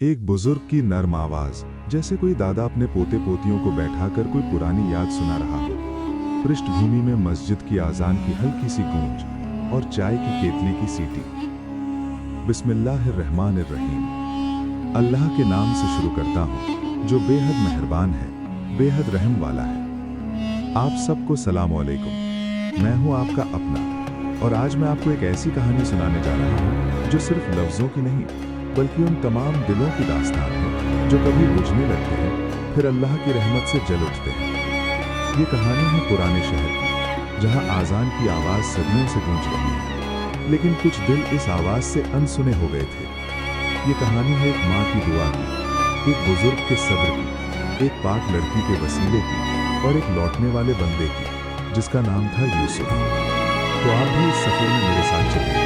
एक बुजुर्ग की नर्म आवाज, जैसे कोई दादा अपने पोते पोतियों को बैठाकर कोई पुरानी याद सुना रहा हो। पृष्ठभूमि में मस्जिद की आजान की हल्की सी गूंज और चाय की केतली की सीटी। बिस्मिल्लाहिर्रहमानिर्रहीम। अल्लाह के नाम से शुरू करता हूँ, जो बेहद मेहरबान है, बेहद रहम वाला है। आप सबको सलाम अलैकुम। मैं हूँ आपका अपना, और आज मैं आपको एक ऐसी कहानी सुनाने जा रहा हूँ जो सिर्फ लफ्जों की नहीं, बल्कि उन तमाम दिलों की दास्तान है जो कभी बुझने लगते हैं, फिर अल्लाह की रहमत से जल उठते हैं। ये कहानी है पुराने शहर की, जहाँ आजान की आवाज़ सदियों से गूंज रही है, लेकिन कुछ दिल इस आवाज़ से अनसुने हो गए थे। ये कहानी है एक माँ की दुआ की, एक बुजुर्ग के सब्र की, एक पाक लड़की के वसीले की, और एक लौटने वाले बंदे की, जिसका नाम था यूसुफ। तो आप भी इस सफर में मेरे साथ चलिए,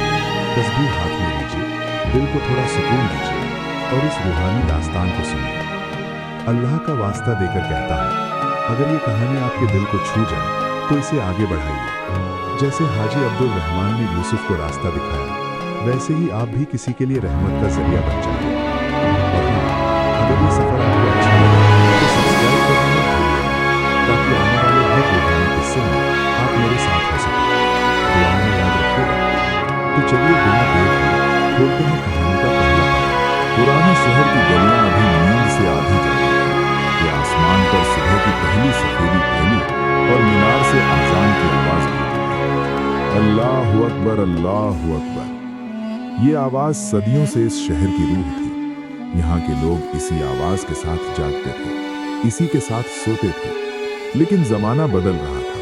तस्बीह हाथ में लीजिए, दिल को थोड़ा सुकून दीजिए और इस रूहानी दास्तान को सुनिए। अल्लाह का वास्ता देकर कहता है, अगर ये कहानी आपके दिल को छू जाए तो इसे आगे बढ़ाइए। जैसे हाजी अब्दुल रहमान ने यूसुफ को रास्ता दिखाया, वैसे ही आप भी किसी के लिए रहमत का जरिया बन जाइए। और हाँ, अगर ये सफर आपको अच्छा लगे तो सब्सक्राइब करना मत भूलिएगा, ताकि आने वाले हर रूहानी किस्से में आप मेरे साथ हो सकें। दुआ में याद रखिएगा। तो चलिए बिना देर किए खोलते हैं कहानी का पहला पारा। पुराने शहर की गलियां अभी नींद से आधी जागी थी। ये आसमान पर सुबह की पहली सफेदी फैली और मीनार से अजान की आवाज गूंजी। अल्लाहु अकबर, अल्लाहु अकबर। ये आवाज सदियों से इस शहर की रूह थी। यहाँ के लोग इसी आवाज के साथ जागते थे, इसी के साथ सोते थे। लेकिन जमाना बदल रहा था।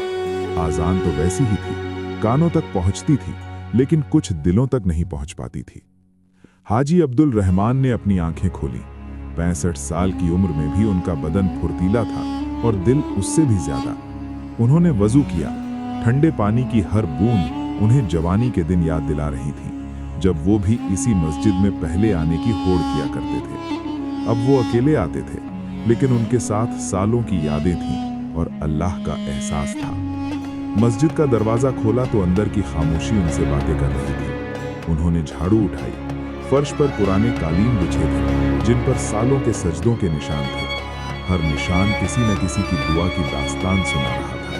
आजान तो वैसी ही थी, कानों तक पहुंचती थी, लेकिन कुछ दिलों तक नहीं पहुंच पाती थी। हाजी अब्दुल रहमान ने अपनी आंखें खोली। 65 साल की उम्र में भी उनका बदन फुर्तीला था और दिल उससे भी ज्यादा। उन्होंने वजू किया। ठंडे पानी की हर बूंद उन्हें जवानी के दिन याद दिला रही थी, जब वो भी इसी मस्जिद में पहले आने की होड़ किया करते थे। अब वो अकेले आते थे, लेकिन उनके साथ सालों की यादें थीं और अल्लाह का एहसास था। मस्जिद का दरवाजा खोला तो अंदर की खामोशी उनसे बातें कर रही थी। उन्होंने झाड़ू उठाई। फर्श पर पुराने कालीन बिछे थे, जिन पर सालों के सजदों के निशान थे। हर निशान किसी न किसी की दुआ की दास्तान सुना रहा था।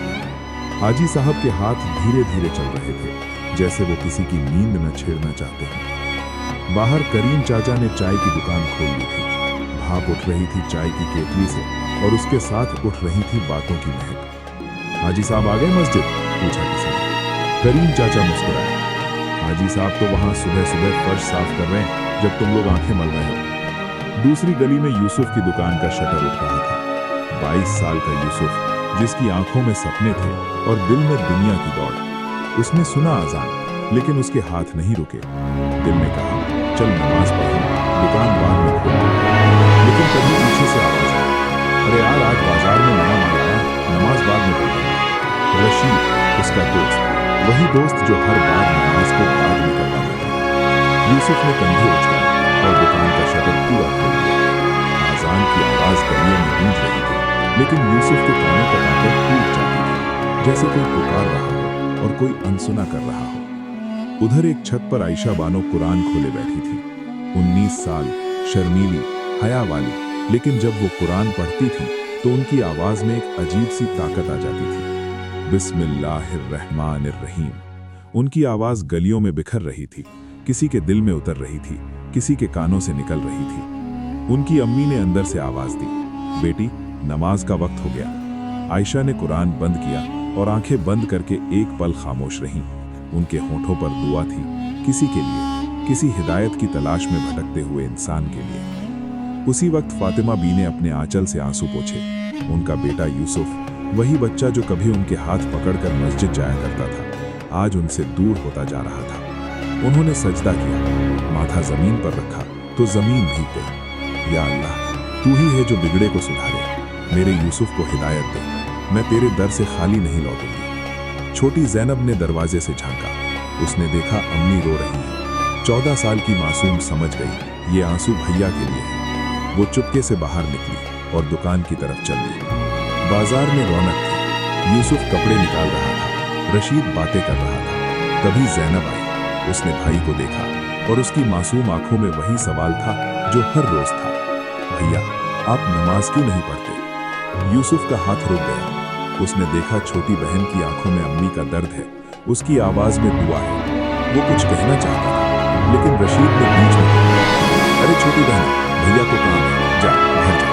हाजी साहब के हाथ धीरे धीरे चल रहे थे, जैसे वो किसी की नींद न छेड़ना चाहते हैं। बाहर करीम चाचा ने चाय की दुकान खोल ली थी। भाप उठ रही थी चाय की केतली से, और उसके साथ उठ रही थी बातों की महक। हाजी साहब आ गए मस्जिद? पूछा किसी ने। करीम चाचा मुस्कुराए। हाजी साहब तो वहां सुबह सुबह फर्श साफ कर रहे हैं, जब तुम लोग आंखें मल रहे हो। दूसरी गली में यूसुफ की दुकान का शटर उठ रहा था। 22 साल का यूसुफ, जिसकी आंखों में सपने थे और दिल में दुनिया की दौड़। उसने सुना आजान, लेकिन उसके हाथ नहीं रुके। दिल ने कहा, चल नमाज पढ़ो, दुकान बाद में खोल। लेकिन कभी पीछे से आवाज आई, अरे यार, आज बाजार में नया माल आया, नमाज बाद में पढ़ेंगे। रशीद, उसका दोस्त, वही दोस्त जो हर बार नमाज को बाद में करवा देता था। यूसुफ ने कंधे उछाले और दुकान का शटर पूरा खोल दिया। आजान की आवाज गलियों में गूंज रही थी, लेकिन यूसुफ के कानों तक आकर टूट जाती थी, जैसे कोई पुकार रहा हो और कोई अनसुना कर रहा हो। उधर एक छत पर आयशा बानो कुरान खोले बैठी थी। 19 साल, शर्मीली, हया वाली, लेकिन जब वो कुरान पढ़ती थी तो उनकी आवाज में एक अजीब सी ताकत आ जाती थी। बिस्मिल्लाहिर्रहमानिर्रहीम। उनकी आवाज गलियों में बिखर रही थी, किसी के दिल में उतर रही थी, किसी के कानों से निकल रही थी। उनकी अम्मी ने अंदर से आवाज दी, बेटी, नमाज का वक्त हो गया। आयशा ने कुरान बंद किया और आंखें बंद करके एक पल खामोश रहीं। उनके होठों पर दुआ थी, किसी के लिए, किसी हिदायत की तलाश में भटकते हुए इंसान के लिए। उसी वक्त फातिमा बी ने अपने आंचल से आंसू पोंछे। उनका बेटा यूसुफ, वही बच्चा जो कभी उनके हाथ पकड़कर मस्जिद जाया करता था, आज उनसे दूर होता जा रहा था। उन्होंने सजदा किया, माथा जमीन पर रखा तो जमीन भीग गई। या अल्लाह, तू ही है जो बिगड़े को सुधारे। मेरे यूसुफ को हिदायत दे, मैं तेरे दर से खाली नहीं लौटूंगी। छोटी ज़ैनब ने दरवाजे से झांका। उसने देखा अम्मी रो रही है। 14 साल की मासूम समझ गई, ये आंसू भैया के लिए है। वो चुपके से बाहर निकली और दुकान की तरफ चल दी। बाजार में रौनक थी। यूसुफ कपड़े निकाल रहा था, रशीद बातें कर रहा था। तभी ज़ैनब आई। उसने भाई को देखा और उसकी मासूम आंखों में वही सवाल था जो हर रोज था, भैया, आप नमाज क्यों नहीं पढ़ते? यूसुफ का हाथ रुक गया। उसने देखा छोटी बहन की आंखों में अम्मी का दर्द है, उसकी आवाज में दुआ है। वो कुछ कहना चाहता था, लेकिन रशीद ने बीच में कहा, अरे छोटी बहन, भैया को काम है, जा घर जा।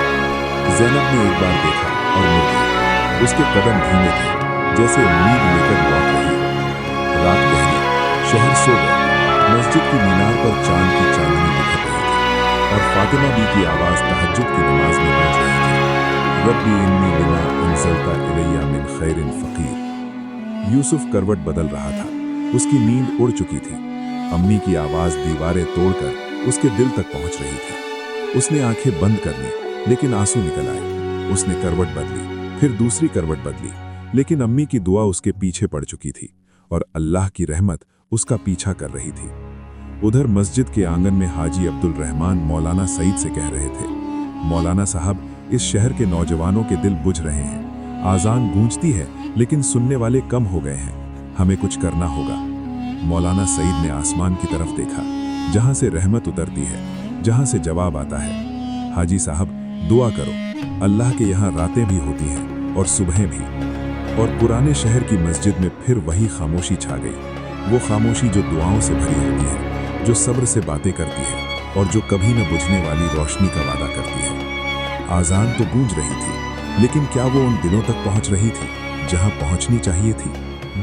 ज़ैनब ने एक बार देखा और मुड़ गई। उसके कदम धीमे थे, जैसे उम्मीद लेकर लौट रही हो। रात गहरी, शहर सो गया। मस्जिद की मीनार पर चांद की चांदनी बिखर रही थी और फातिमा बी की आवाज तहज्जुद की नमाज में गूंज रही थी, रब्बी इन्नी लिमा अंज़लता इलैया मिन खैरिन फ़क़ीर। यूसुफ करवट बदल रहा था, उसकी नींद उड़ चुकी थी। अम्मी की आवाज दीवारें तोड़कर उसके दिल तक पहुंच रही थी। उसने आंखें बंद कर ली, लेकिन आंसू निकल आए। उसने करवट बदली, फिर दूसरी करवट बदली, लेकिन अम्मी की दुआ उसके पीछे पड़ चुकी थी और अल्लाह की रहमत उसका पीछा कर रही थी। उधर मस्जिद के आंगन में हाजी अब्दुल रहमान मौलाना सईद से कह रहे थे, मौलाना साहब, इस शहर के नौजवानों के दिल बुझ रहे हैं। आजान गूंजती है, लेकिन सुनने वाले कम हो गए हैं। हमें कुछ करना होगा। मौलाना सईद ने आसमान की तरफ देखा, जहां से रहमत उतरती है, जहां से जवाब आता है। हाजी साहब, दुआ करो, अल्लाह के यहाँ रातें भी होती हैं और सुबहें भी। और पुराने शहर की मस्जिद में फिर वही खामोशी छा गई, वो खामोशी जो दुआओं से भरी होती है, जो सब्र से बातें करती है और जो कभी न बुझने वाली रोशनी का वादा करती है। आजान तो गूंज रही थी, लेकिन क्या वो उन दिनों तक पहुंच रही थी जहां पहुंचनी चाहिए थी?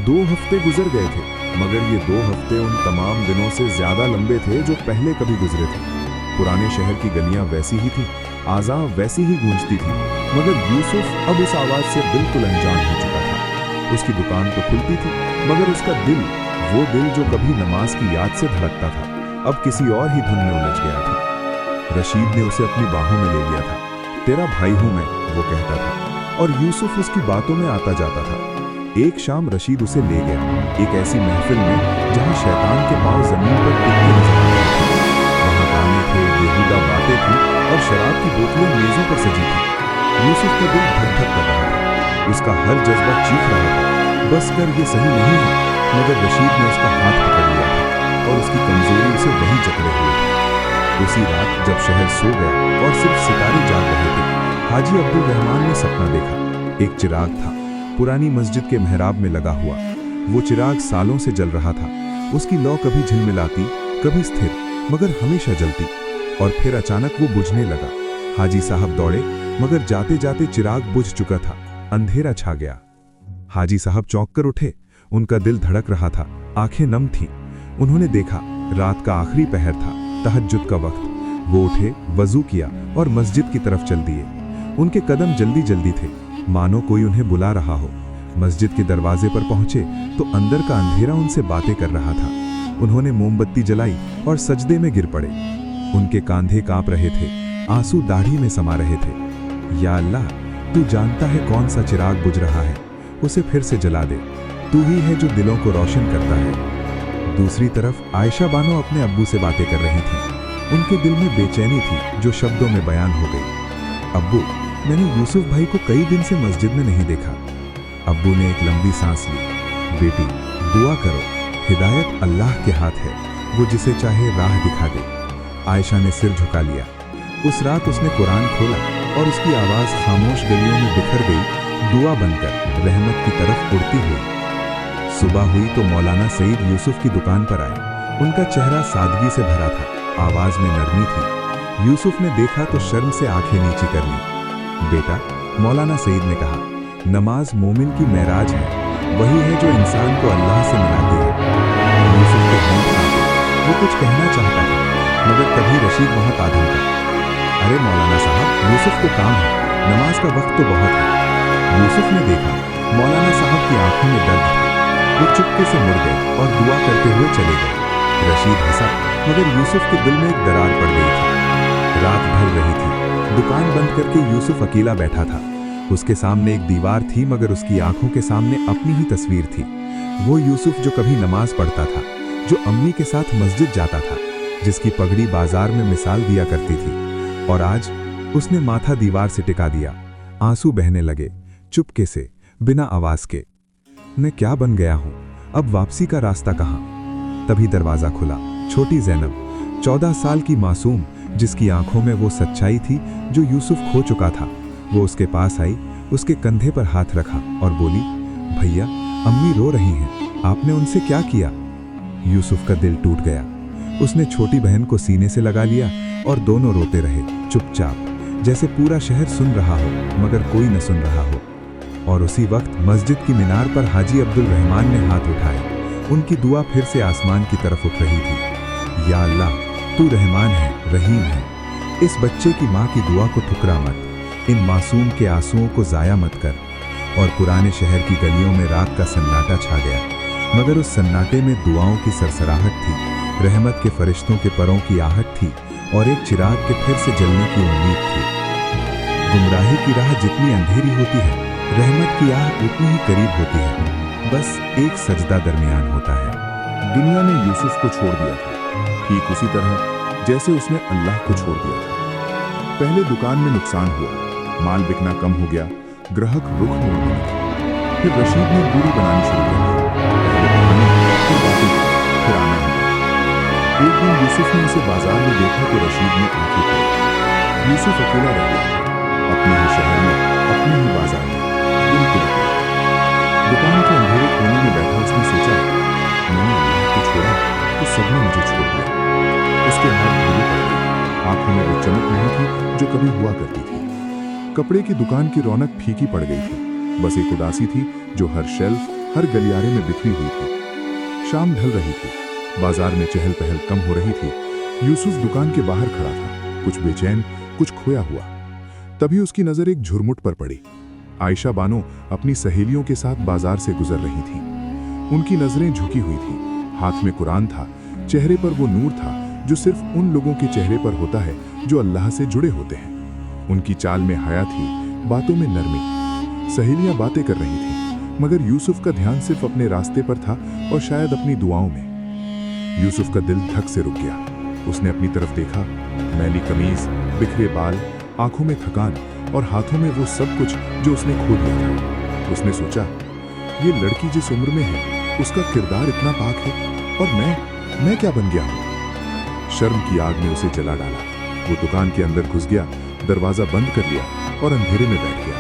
2 हफ्ते गुजर गए थे, मगर ये 2 हफ्ते उन तमाम दिनों से ज्यादा लंबे थे जो पहले कभी गुजरे थे। पुराने शहर की गलियां वैसी ही थी, आज़ान वैसी ही गूंजती थी, मगर यूसुफ अब उस आवाज से बिल्कुल अनजान हो चुका था। उसकी दुकान तो खुलती थी, मगर उसका दिल, वो दिल जो कभी नमाज की याद से धड़कता था, अब किसी और ही धुन में उलझ गया था। रशीद ने उसे अपनी बाहों में ले लिया था। तेरा भाई हूं मैं, वो कहता था, और यूसुफ उसकी बातों में आता जाता था। एक शाम रशीद उसे ले गया, एक ऐसी महफिल में जहां शैतान के पांव जमीन पर टिकते नजर आ रहे थे। वहां गाने थे, बेहुदा बातें थी और शराब की बोतलें मेजों पर सजी थी। यूसुफ का दिल धक धक कर रहा था, उसका हर जज्बा चीख रहा था, बस कर ये सही नहीं है। मगर रशीद ने उसका हाथ पकड़ लिया था और उसकी कमजोरी उसे वहीं जकड़े हुए थी। उसी रात जब शहर सो गया और सिर्फ सितारे जाग रहे थे, हाजी अब्दुल रहमान ने सपना देखा। एक चिराग था, पुरानी मस्जिद के मेहराब में लगा हुआ। वो चिराग सालों से जल रहा था। उसकी लौ कभी झिलमिलाती, कभी स्थिर, मगर हमेशा जलती। और फिर अचानक वो बुझने लगा। हाजी साहब दौड़े, मगर जाते जाते चिराग बुझ चुका था। अंधेरा छा गया। हाजी साहब चौंक कर उठे, उनका दिल धड़क रहा था, आंखें नम थीं। उन्होंने देखा, रात का आखिरी पहर था, तहज्जुद का वक्त। वो उठे, वजू किया और मस्जिद की तरफ चल दिए। उनके कदम जल्दी जल्दी थे, मानो कोई उन्हें बुला रहा हो। मस्जिद के दरवाजे पर पहुंचे तो अंदर का अंधेरा उनसे बातें कर रहा था। उन्होंने मोमबत्ती जलाई और सजदे में गिर पड़े। उनके कांधे कांप रहे थे, आंसू दाढ़ी में समा रहे थे। या अल्लाह, तू जानता है कौन सा चिराग बुझ रहा है, उसे फिर से जला दे। तू ही है जो दिलों को रोशन करता है। दूसरी तरफ आयशा बानो अपने अब्बू से बातें कर रही थी। उनके दिल में बेचैनी थी जो शब्दों में बयान हो गई। अब्बू, मैंने यूसुफ भाई को कई दिन से मस्जिद में नहीं देखा। अब्बू ने एक लंबी सांस ली। बेटी, दुआ करो, हिदायत अल्लाह के हाथ है, वो जिसे चाहे राह दिखा दे। आयशा ने सिर झुका लिया। उस रात उसने कुरान खोला और उसकी आवाज खामोश गलियों में बिखर गई, दुआ बनकर रहमत की तरफ उड़ती हुई। सुबह हुई तो मौलाना सईद यूसुफ की दुकान पर आए। उनका चेहरा सादगी से भरा था, आवाज में नरमी थी। यूसुफ ने देखा तो शर्म से आंखें नीची कर ली। बेटा, मौलाना सईद ने कहा, नमाज मोमिन की मेराज है, वही है जो इंसान को अल्लाह से मिलाती है। यूसुफ के होंठ कांपे, वो कुछ कहना चाहता था, मगर तभी रशीद वहां आ धमका। अरे मौलाना साहब, यूसुफ को काम है, नमाज का वक्त तो बहुत है। यूसुफ ने देखा, मौलाना साहब की आंखों में दर्द था। वो चुपके से मुड़ गए और दुआ करते हुए चले गए। रशीद हंसा, मगर यूसुफ के दिल में एक दरार पड़ गई थी। रात ढल रही थी, दुकान बंद करके यूसुफ अकेला बैठा था। उसके सामने एक दीवार थी, मगर उसकी आंखों के सामने अपनी ही तस्वीर थी। वो यूसुफ जो कभी नमाज पढ़ता था, जो अम्मी के साथ मस्जिद जाता था, जिसकी पगड़ी बाजार में मिसाल दिया करती थी। और आज उसने माथा दीवार से टिका दिया। आंसू बहने लगे, चुपके से, बिना आवाज के। मैं क्या बन गया हूं? अब वापसी का रास्ता कहां? तभी दरवाजा खुला। छोटी ज़ैनब, 14 साल की मासूम, जिसकी आंखों में वो सच्चाई थी जो यूसुफ खो चुका था। वो उसके पास आई, उसके कंधे पर हाथ रखा और बोली, भैया, अम्मी रो रही हैं, आपने उनसे क्या किया? यूसुफ का दिल टूट गया। उसने छोटी बहन को सीने से लगा लिया और दोनों रोते रहे, चुपचाप, जैसे पूरा शहर सुन रहा हो मगर कोई न सुन रहा हो। और उसी वक्त मस्जिद की मीनार पर हाजी अब्दुल रहमान ने हाथ उठाए। उनकी दुआ फिर से आसमान की तरफ उठ रही थी। या अल्लाह, तू रहमान है, रहीम है। इस बच्चे की माँ की दुआ को ठुकरा मत, इन मासूम के आंसुओं को जाया मत कर। और पुराने शहर की गलियों में रात का सन्नाटा छा गया, मगर उस सन्नाटे में दुआओं की सरसराहट थी, रहमत के फरिश्तों के परों की आहट थी और एक चिराग के फिर से जलने की उम्मीद थी। गुमराही की राह जितनी अंधेरी होती है, रहमत की आह उतनी ही करीब होती है। बस एक सजदा दरमियान होता है। दुनिया ने यूसुफ को छोड़ दिया था, ठीक उसी तरह जैसे उसने अल्लाह को छोड़ दिया था। पहले दुकान में नुकसान हुआ, माल बिकना कम हो गया, ग्राहक रुख मोड़ने लगे। फिर रशीद ने दूरी बनानी शुरू कर दी। पहले बहाने, फिर बातें, फिर आना ही। एक दिन यूसुफ ने उसे बाजार में देखा तो रशीद ने आंखें खोली। यूसुफ अकेला रह गया, अपने ही शहर में, अपने ही बाजार में, बिल्कुल अकेला। दुकान के अंधेरे कोने में बैठा उसने सोचा, मैंने अल्लाह को छोड़ा तो सबने मुझे छोड़ दिया। उसके हाथ भूले पड़ गए, आंखों में वो चमक नहीं थी जो कभी हुआ करती थी। कपड़े की दुकान की रौनक फीकी पड़ गई थी, बस एक उदासी थी जो हर शेल्फ, हर गलियारे में बिखरी हुई थी। शाम ढल रही थी, बाजार में चहल पहल कम हो रही थी। यूसुफ दुकान के बाहर खड़ा था, कुछ बेचैन, कुछ खोया हुआ। तभी उसकी नजर एक झुरमुट पर पड़ी। आयशा बानो अपनी सहेलियों के साथ बाजार से गुजर रही थी। उनकी नजरें झुकी हुई थी, हाथ में कुरान था, चेहरे पर वो नूर था जो सिर्फ उन लोगों के चेहरे पर होता है जो अल्लाह से जुड़े होते हैं। उनकी चाल में हया थी, बातों में नरमी। सहेलियां बातें कर रही थीं, मगर यूसुफ का ध्यान सिर्फ अपने रास्ते पर था और शायद अपनी दुआओं में। यूसुफ का दिल धक से रुक गया। उसने अपनी तरफ देखा, मैली कमीज, बिखरे बाल, आंखों में थकान और हाथों में वो सब कुछ जो उसने खो दिया था। उसने सोचा, ये लड़की जिस उम्र में है, उसका किरदार इतना पाक है और मैं क्या बन गया हूं? शर्म की आग ने उसे जला डाला। वो दुकान के अंदर घुस गया, दरवाजा बंद कर लिया और अंधेरे में बैठ गया।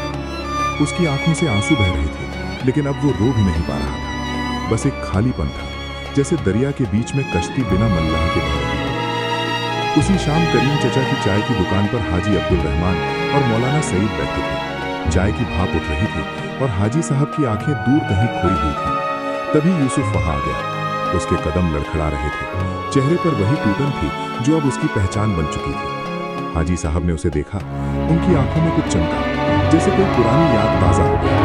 उसकी आंखों से आंसू बह रहे थे, लेकिन अब वो रो भी नहीं पा रहा था। बस एक खालीपन था, जैसे दरिया के बीच में कश्ती बिना मल्लाह के बह रही हो। उसी शाम करीम चचा की चाय की दुकान पर हाजी अब्दुल रहमान और मौलाना सईद बैठे थे। चाय की भाप उठ रही थी और हाजी साहब की आंखें दूर कहीं खोई हुई थी। तभी यूसुफ वहां आ गया। उसके कदम लड़खड़ा रहे थे, चेहरे पर वही टूटन थी जो अब उसकी पहचान बन चुकी थी। हाजी साहब ने उसे देखा, उनकी आंखों में कुछ चमका, जैसे कोई पुरानी याद ताजा हो गई।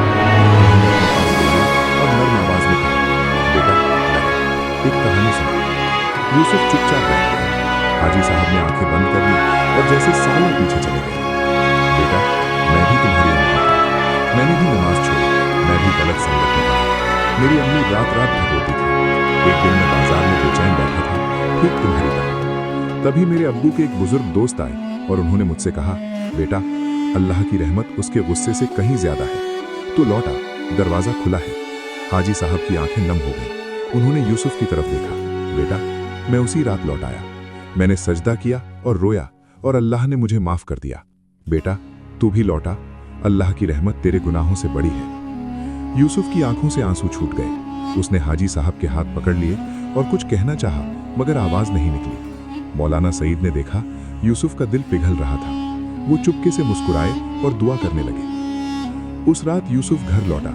उन्होंने अपने पास बुलाया और नर्म आवाज में कहा, बेटा, एक कहानी सुनो। यूसुफ चुपचाप बैठ गया। हाजी साहब ने आंखें बंद कर ली और जैसे सालों पीछे चले गए। बेटा, मैं भी तुम्हारी अम्मी हूं। मैंने भी नमाज छोड़ी, मैं भी गलत संगत में पड़ा। मेरी अम्मी रात रात भर रोती थी। एक दिन मैं बाजार में बेचैन बैठा था, ठीक तुम्हारी तरह। तभी मेरे अब्बू के एक बुजुर्ग दोस्त आए और उन्होंने मुझसे कहा, बेटा, अल्लाह की रहमत उसके गुस्से से कहीं ज्यादा है। तू लौटा, दरवाजा खुला है। हाजी साहब की आंखें नम हो गईं। उन्होंने यूसुफ की तरफ देखा। बेटा, मैं उसी रात लौट आया। मैंने सजदा किया और रोया और अल्लाह ने मुझे माफ कर दिया। बेटा, तू भी लौटा, अल्लाह की रहमत तेरे गुनाहों से बड़ी है। यूसुफ की आंखों से आंसू छूट गए। उसने हाजी साहब के हाथ पकड़ लिए और कुछ कहना चाहा, मगर आवाज नहीं निकली। मौलाना सईद ने देखा, यूसुफ का दिल पिघल रहा था। वो चुपके से मुस्कुराए और दुआ करने लगे। उस रात यूसुफ घर लौटा।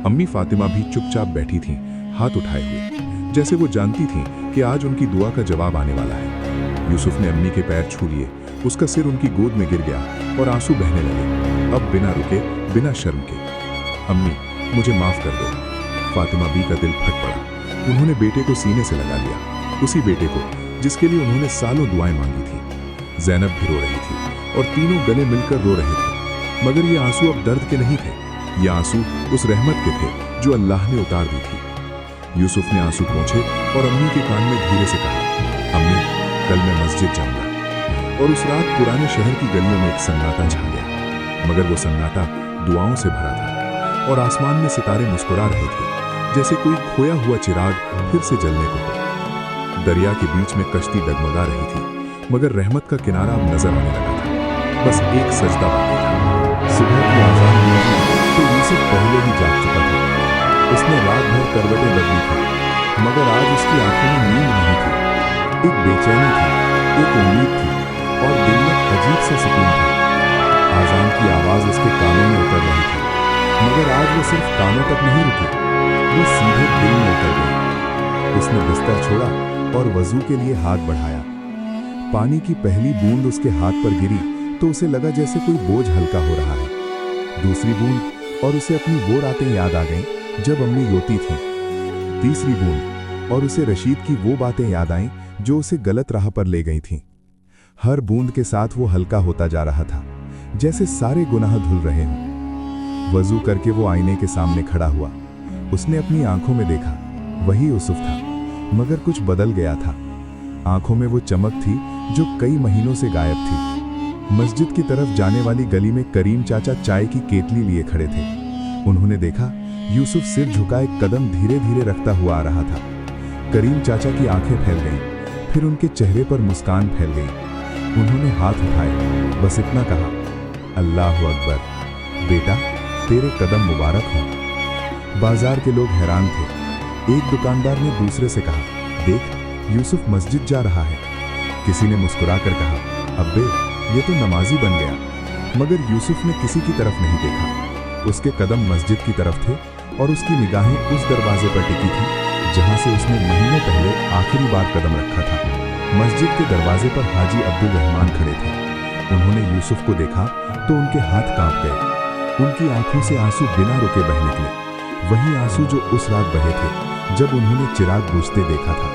अम्मी फातिमा भी चुपचाप बैठी थीं, हाथ उठाए हुए, जैसे वो जानती थीं कि आज उनकी दुआ का जवाब आने वाला है। यूसुफ ने अम्मी के पैर छू लिए, उसका सिर उनकी गोद में गिर गया और आंसू बहने लगे, अब बिना रुके, बिना शर्म के। अम्मी, मुझे माफ कर दो। फातिमा बी का दिल फट पड़ा। उन्होंने बेटे को सीने से लगा लिया, उसी बेटे को जिसके लिए उन्होंने सालों दुआएं मांगी थी। ज़ैनब भी रो रही थी और तीनों गले मिलकर रो रहे थे, मगर ये आंसू अब दर्द के नहीं थे, ये आंसू उस रहमत के थे जो अल्लाह ने उतार दी थी। यूसुफ ने आंसू पोंछे और अम्मी के कान में धीरे से कहा, अम्मी, कल मैं मस्जिद जाऊंगा। और उस रात पुराने शहर की गलियों में एक सन्नाटा छा गया, मगर वो सन्नाटा दुआओं से भरा था और आसमान में सितारे मुस्कुरा रहे थे, जैसे कोई खोया हुआ चिराग फिर से जलने को हो। दरिया के बीच में कश्ती डगमगा रही थी मगर रहमत का किनारा अब नजर आने लगा था। बस एक सजदा बाकी था। सुबह की आजान हुई तो यूसुफ पहले ही जाग चुका था। उसने रात भर करवटें बदली थी, मगर आज उसकी आंखों में नींद नहीं थी। एक बेचैनी थी, एक उम्मीद थी और दिल में अजीब सा सुकून था। आजान की आवाज उसके कानों में उतर रही थी, मगर आज वो सिर्फ कानों तक नहीं रुकी, वो सीधे दिल में उतर गई। उसने बिस्तर छोड़ा और वजू के लिए हाथ बढ़ाया। पानी की पहली बूंद उसके हाथ पर गिरी तो उसे लगा जैसे कोई बोझ हल्का हो रहा है। दूसरी बूंद और उसे अपनी वो रातें याद आ गईं जब अम्मी रोती थी। तीसरी बूंद और उसे रशीद की वो बातें याद आईं जो उसे गलत राह पर ले गई थीं। हर बूंद के साथ वो हल्का होता जा रहा था, जैसे सारे गुनाह धुल रहे हों। वजू करके वो आईने के सामने खड़ा हुआ। उसने अपनी आंखों में देखा, वही यूसुफ था, मगर कुछ बदल गया था। आंखों में वो चमक थी जो कई महीनों से गायब थी। मस्जिद की तरफ जाने वाली गली में करीम चाचा चाय की केतली लिए खड़े थे। उन्होंने देखा यूसुफ सिर झुकाए कदम धीरे धीरे रखता हुआ आ रहा था। करीम चाचा की आंखें फैल गईं, फिर उनके चेहरे पर मुस्कान फैल गई। उन्होंने हाथ उठाए, बस इतना कहा, अल्लाहु अकबर, बेटा तेरे कदम मुबारक हों। बाजार के लोग हैरान थे। एक दुकानदार ने दूसरे से कहा, देख यूसुफ मस्जिद जा रहा है। किसी ने मुस्कुराकर कहा, अब्बे ये तो नमाजी बन गया। मगर यूसुफ ने किसी की तरफ नहीं देखा। उसके कदम मस्जिद की तरफ थे और उसकी निगाहें उस दरवाजे पर टिकी थी जहां से उसने महीनों पहले आखिरी बार कदम रखा था। मस्जिद के दरवाजे पर हाजी अब्दुल रहमान खड़े थे। उन्होंने यूसुफ को देखा तो उनके हाथ कांप गए। उनकी आंखों से आंसू बिना रुके बह निकले, वही आंसू जो उस रात बहे थे जब उन्होंने चिराग बुझते देखा था।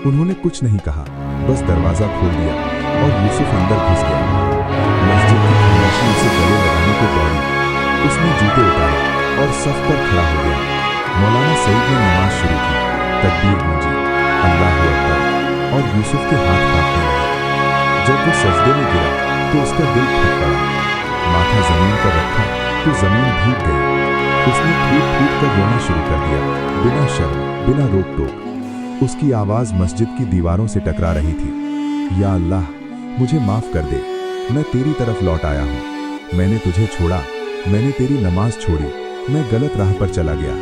उन्होंने कुछ नहीं कहा, बस दरवाजा खोल दिया और यूसुफ अंदर घुस गया। मस्जिद की खामोशी उसे गले लगाने को दौड़ी। उसने जूते उतारे और सफ पर खड़ा हो गया। मौलाना सईद ने नमाज शुरू की, तकबीर गूंजी, अल्लाहु अकबर, और यूसुफ के हाथ कांपने लगे। जब वो सजदे में गिरा तो उसका दिल फट पड़ा। माथा जमीन पर रखा तो जमीन भीग गई। उसने फूट फूट कर रोना शुरू कर दिया, बिना शर्म, बिना रोक टोक। उसकी आवाज मस्जिद की दीवारों से टकरा रही थी, या अल्लाह मुझे माफ कर दे, मैं तेरी तरफ लौट आया हूँ। मैंने तुझे छोड़ा, मैंने तेरी नमाज छोड़ी, मैं गलत राह पर चला गया,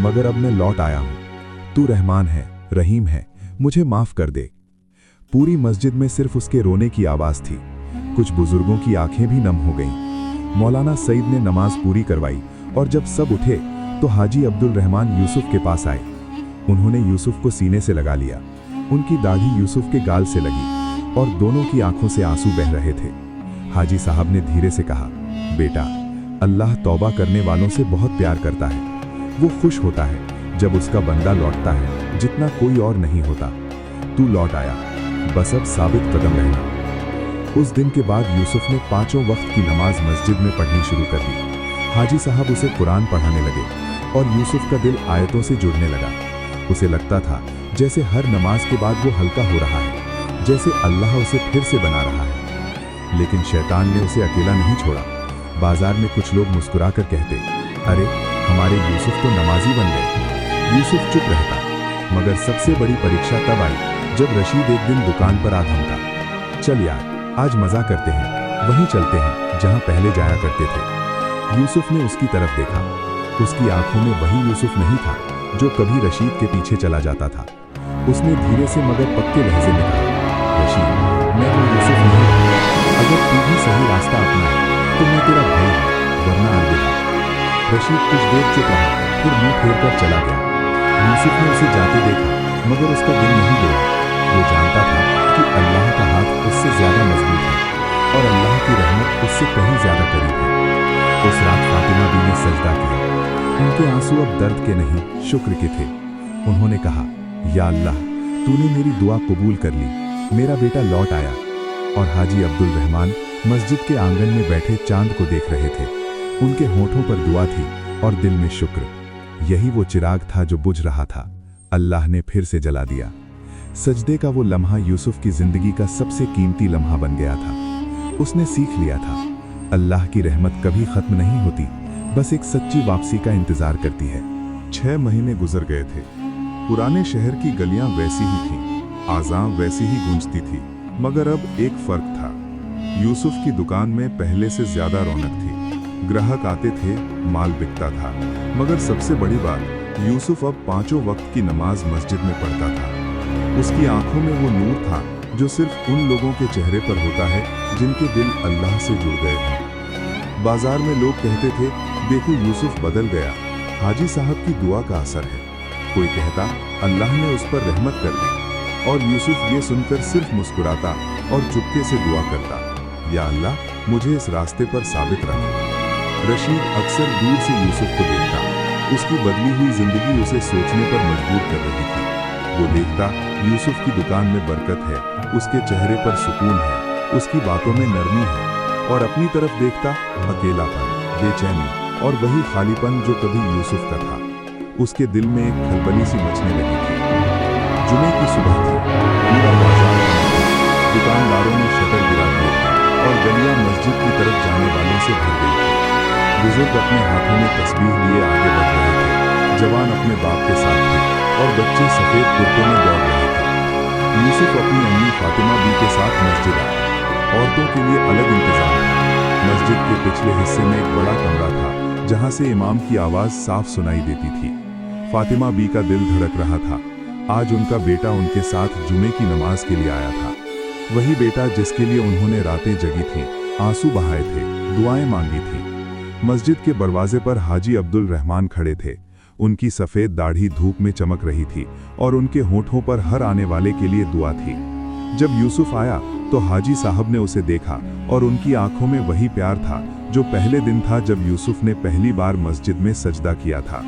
मगर अब मैं लौट आया हूँ। तू रहमान है, रहीम है, मुझे माफ कर दे। पूरी मस्जिद में सिर्फ उसके रोने की आवाज थी। कुछ बुजुर्गों की आंखें भी नम हो गईं। मौलाना सईद ने नमाज पूरी करवाई और जब सब उठे तो हाजी अब्दुल रहमान यूसुफ के पास आए। उन्होंने यूसुफ को सीने से लगा लिया। उनकी दाढ़ी यूसुफ के गाल से लगी और दोनों की आंखों से आंसू बह रहे थे। हाजी साहब ने धीरे से कहा, बेटा अल्लाह तौबा करने वालों से बहुत प्यार करता है। वो खुश होता है जब उसका बंदा लौटता है, जितना कोई और नहीं होता। तू लौट आया, बस अब साबित कदम रहना। उस दिन के बाद यूसुफ ने 5 वक्त की नमाज मस्जिद में पढ़नी शुरू कर दी। हाजी साहब उसे कुरान पढ़ाने लगे और यूसुफ का दिल आयतों से जुड़ने लगा। उसे लगता था जैसे हर नमाज के बाद वो हल्का हो रहा है, जैसे अल्लाह उसे फिर से बना रहा है। लेकिन शैतान ने उसे अकेला नहीं छोड़ा। बाजार में कुछ लोग मुस्कुराकर कहते, अरे हमारे यूसुफ तो नमाजी बन गए। यूसुफ चुप रहता, मगर सबसे बड़ी परीक्षा तब आई जब रशीद एक दिन दुकान पर आ धमका, चल यार आज मजा करते हैं, वहीं चलते हैं जहां पहले जाया करते थे। यूसुफ ने उसकी तरफ देखा। उसकी आंखों में वही यूसुफ नहीं था जो कभी रशीद के पीछे चला जाता था। उसने धीरे से मगर पक्के लहजे में कहा, रशीद मैं वो यूसुफ नहीं हूं। अगर तू भी सही रास्ता अपनाए तो मैं तेरा भाई हूं, वरना अलविदा। रशीद कुछ देर चुप रहा, फिर मुंह फेर कर चला गया। यूसुफ ने उसे जाते देखा, मगर उसका दिल नहीं डोला। वो जानता था कि अल्लाह का हाथ उससे ज्यादा मजबूत है और अल्लाह की रहमत उससे कहीं ज्यादा करीब है। उस रात फातिमा भी ने सजदा किया। उनके आंसू अब दर्द के नहीं, शुक्र के थे। उन्होंने कहा, या अल्लाह तूने मेरी दुआ कबूल कर ली, मेरा बेटा लौट आया। और हाजी अब्दुल रहमान मस्जिद के आंगन में बैठे चांद को देख रहे थे। उनके होठों पर दुआ थी और दिल में शुक्र। यही वो चिराग था जो बुझ रहा था, अल्लाह ने फिर से जला दिया। सजदे का वो लम्हा यूसुफ की जिंदगी का सबसे कीमती लम्हा बन गया था। उसने सीख लिया था, अल्लाह की रहमत कभी खत्म नहीं होती, बस एक सच्ची वापसी का इंतजार करती है। 6 महीने गुजर गए थे। पुराने शहर की गलियां वैसी ही थीं, आज़ां वैसी ही गूंजती थी, मगर अब एक फर्क था। यूसुफ की दुकान में पहले से ज्यादा रौनक थी, ग्राहक आते थे, माल बिकता था। मगर सबसे बड़ी बात, यूसुफ अब 5 वक्त की नमाज मस्जिद में पढ़ता था। उसकी आंखों में वो नूर था जो सिर्फ उन लोगों के चेहरे पर होता है जिनके दिल अल्लाह से जुड़ गए हैं। बाजार में लोग कहते थे, देखो यूसुफ बदल गया, हाजी साहब की दुआ का असर है। कोई कहता, अल्लाह ने उस पर रहमत कर दी, और यूसुफ ये सुनकर सिर्फ मुस्कुराता और चुपके से दुआ करता, या अल्लाह मुझे इस रास्ते पर साबित रख। रशीद अक्सर दूर से यूसुफ को देखता, उसकी बदली हुई जिंदगी उसे सोचने पर मजबूर कर रही थी। वो देखता, यूसुफ की दुकान में बरकत है, उसके चेहरे पर सुकून है, उसकी बातों में नरमी है, और अपनी तरफ देखता अकेलापन, बेचैनी और वही खालीपन जो कभी यूसुफ का था। उसके दिल में एक खलबली सी मचने लगी थी। जुमे की सुबह थी, पूरा बाजार बंद था, दुकानदारों ने शटर गिरा दिए और गलियां मस्जिद की तरफ जाने वालों से भर गई थी। बुजुर्ग अपने हाथों में तस्बीह लिए आगे बढ़ रहे थे, जवान अपने बाप के साथ थे और बच्चे सफेद कुर्तों में दौड़ रहे थे। यूसुफ अपनी अम्मी फातिमा बी के साथ मस्जिद आया। औरतों के लिए अलग इंतजाम था। मस्जिद के पिछले हिस्से में एक बड़ा कमरा था जहां से इमाम की आवाज साफ सुनाई देती थी। फातिमा बी का दिल धड़क रहा था। आज उनका बेटा उनके साथ जुमे की नमाज के लिए आया था। वही बेटा जिसके लिए उन्होंने रातें जगी थीं, आंसू बहाए थे, दुआएं मांगी थी। मस्जिद के दरवाजे पर हाजी अब्दुल रहमान खड़े थे। उनकी सफेद दाढ़ी धूप में चमक रही थी और उनके होठों पर हर आने वाले के लिए दुआ थी। जब यूसुफ आया तो हाजी साहब ने उसे देखा और उनकी आंखों में वही प्यार था जो पहले दिन था जब यूसुफ ने पहली बार मस्जिद में सजदा किया था।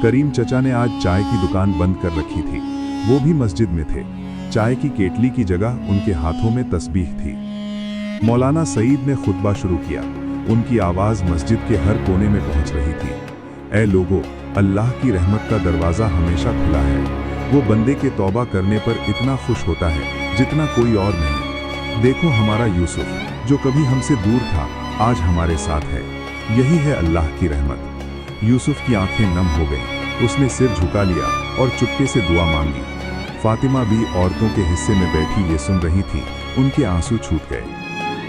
करीम चचा ने आज चाय की दुकान बंद कर रखी थी। वो भी मस्जिद में थे। चाय की केटली की जगह उनके हाथों में तस्बीह थी। मौलाना सईद ने खुतबा शुरू किया। उनकी आवाज मस्जिद के हर कोने में पहुंच रही थी। ऐ लोगो, अल्लाह की रहमत का दरवाजा हमेशा खुला है। वो बंदे के तौबा करने पर इतना खुश होता है जितना कोई और नहीं। देखो हमारा यूसुफ, जो कभी हमसे दूर था, आज हमारे साथ है। यही है अल्लाह की रहमत। यूसुफ की आंखें नम हो गईं। उसने सिर झुका लिया और चुपके से दुआ मांगी। फातिमा भी औरतों के हिस्से में बैठी ये सुन रही थी। उनके आंसू छूट गए।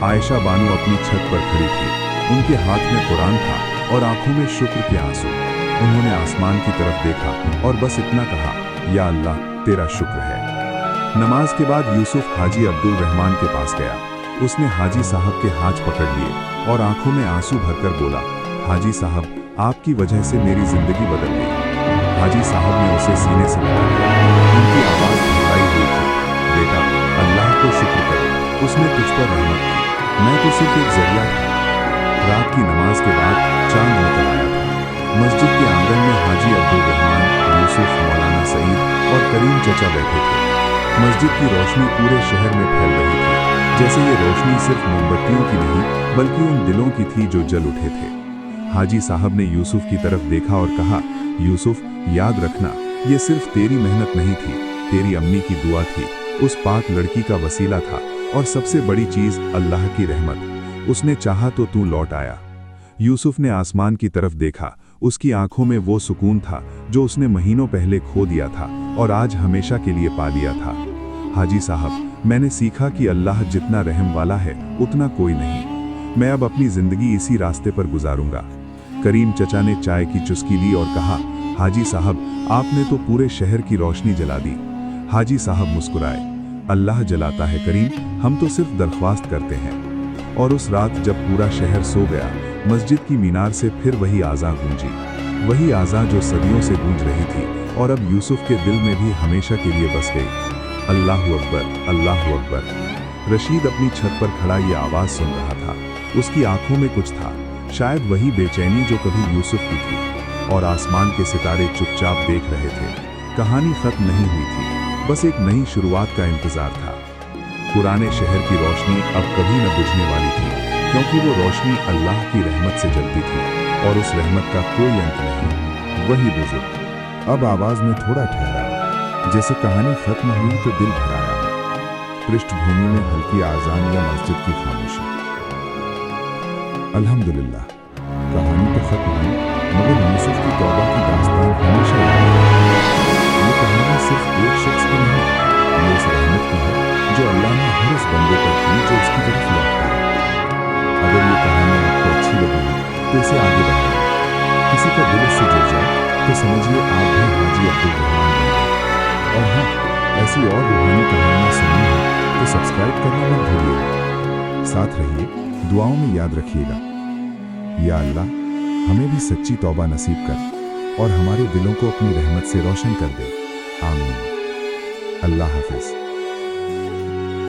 आयशा बानू अपनी छत पर खड़ी थी। उनके हाथ में कुरान था और आंखों में शुक्र के आंसू। उन्होंने आसमान की तरफ देखा और बस इतना कहा, या अल्लाह तेरा शुक्र है। नमाज के बाद यूसुफ हाजी अब्दुल रहमान के पास गया। उसने हाजी साहब के हाथ पकड़ लिए और आंखों में आंसू भरकर बोला, हाजी साहब, आपकी वजह से मेरी जिंदगी बदल गई। हाजी साहब ने उसे सीने से लगा लिया। उनकी आवाज घबराई हुई थी, बेटा, अल्लाह को शुक्र करो, उसने तुझ पर रहमत की। मैं तो सिर्फ एक जरिया था। रात की नमाज के बाद चांद निकल आया था। मस्जिद के आंगन में हाजी अब्दुल रहमान, यूसुफ, मौलाना सईद और करीम चचा बैठे थे। मस्जिद की रोशनी पूरे शहर में फैल रही थी, जैसे ये रोशनी सिर्फ मोमबत्तियों की नहीं बल्कि उन दिलों की थी जो जल उठे थे। हाजी साहब ने यूसुफ की तरफ देखा और कहा, यूसुफ, याद रखना, ये सिर्फ तेरी मेहनत नहीं थी, तेरी अम्मी की दुआ थी, उस पाक लड़की का वसीला था, और सबसे बड़ी चीज अल्लाह की रहमत। उसने चाहा तो तू लौट आया। यूसुफ ने आसमान की तरफ देखा। उसकी आंखों में वो सुकून था जो उसने महीनों पहले खो दिया था और आज हमेशा के लिए पा लिया था। हाजी साहब, मैंने सीखा कि अल्लाह जितना रहम वाला है उतना कोई नहीं। मैं अब अपनी जिंदगी इसी रास्ते पर गुजारूंगा। करीम चचा ने चाय की चुस्की ली और कहा, हाजी साहब, आपने तो पूरे शहर की रोशनी जला दी। हाजी साहब मुस्कुराए, अल्लाह जलाता है करीम, हम तो सिर्फ दरख्वास्त करते हैं। और उस रात जब पूरा शहर सो गया, मस्जिद की मीनार से फिर वही आज़ान गूंजी, वही आज़ान जो सदियों से गूंज रही थी और अब यूसुफ के दिल में भी हमेशा के लिए बस गई। अल्लाहु अकबर, अल्लाहु अकबर। रशीद अपनी छत पर खड़ा ये आवाज़ सुन रहा था। उसकी आंखों में कुछ था, शायद वही बेचैनी जो कभी यूसुफ की थी। और आसमान के सितारे चुपचाप देख रहे थे। कहानी खत्म नहीं हुई थी, बस एक नई शुरुआत का इंतजार था। पुराने शहर की रोशनी अब कभी न बुझने वाली थी, क्योंकि वो रोशनी अल्लाह की रहमत से जलती थी और उस रहमत का कोई अंत नहीं। वही बुजुर्ग अब आवाज में थोड़ा ठहरा, जैसे कहानी खत्म हुई तो दिल भराया। पृष्ठभूमि में हल्की आजान या मस्जिद की खामोशी। अल्हम्दुलिल्लाह, कहानी तो खत्म हुई, मगर यूसुफ की तौबा की दास्तान हमेशा याद रहेगी। ये कहानी सिर्फ एक शख्स की नहीं, ये उस रहमत की है जो अल्लाह ने हर उस बंदे पर की जो उसकी तरफ लौटता है। अगर ये कहानी आपको अच्छी लगी तो इसे आगे बढ़ाइए। किसी का दिल इससे जुड़ जाए तो समझिए आप भी हाजी अब्दुल रहमान बन गए। और हाँ, ऐसी और रूहानी कहानियाँ सुननी है तो सब्सक्राइब करना मत भूलिएगा। साथ रहिए, दुआओं में याद रखिएगा। या अल्लाह, हमें भी सच्ची तौबा नसीब कर और हमारे दिलों को अपनी रहमत से रोशन कर दे। आमीन। अल्लाह हाफिज।